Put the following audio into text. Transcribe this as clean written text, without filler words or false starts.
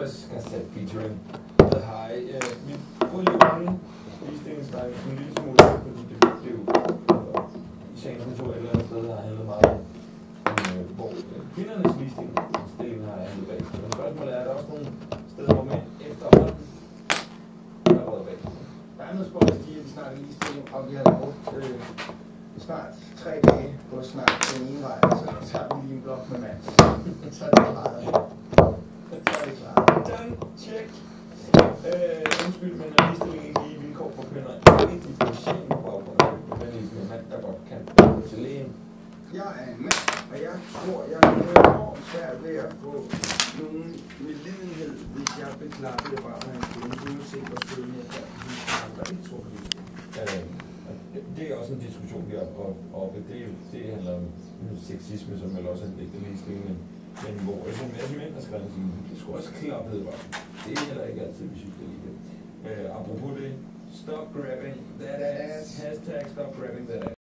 Cassette featuring The High. Vi prøver lige at runde ligestillingsdrej en lille smule, fordi det er jo i sagens natur et eller andet sted, der har handlet meget om, hvor kvindernes ligestilling har handlet bag. Men spørgsmålet er, der også nogle steder, hvor mænd efterhånden har råd bag. Der er noget sport, at vi snakker ligestilling, og vi har brugt snart 3 dage på at snakke den ene vej, så tager vi lige en blok med mand. Så er det klart. Done, check. Undskyld, men er ligestilling ikke lige vilkår for kvinder? Ikke differentiering på baggrund af en mand, der godt kan gå til lægen. Jeg er en mand, og jeg tror, jeg har enormt svært ved at få nogen med lidenhed, hvis jeg vil klare det bare med en kvinde, uanset hvor stødende jeg er. Det tror jeg det er også en diskussion, vi har oppe. Det handler om sexisme, som vel også er en del af ligestilling, men hvor mænd har skrevet, det skulle også klappede bare. Det er heller ikke altid, vi synes, det er lige det. Apropos det, stop grabbing that ass. Hashtag stop grabbing that ass.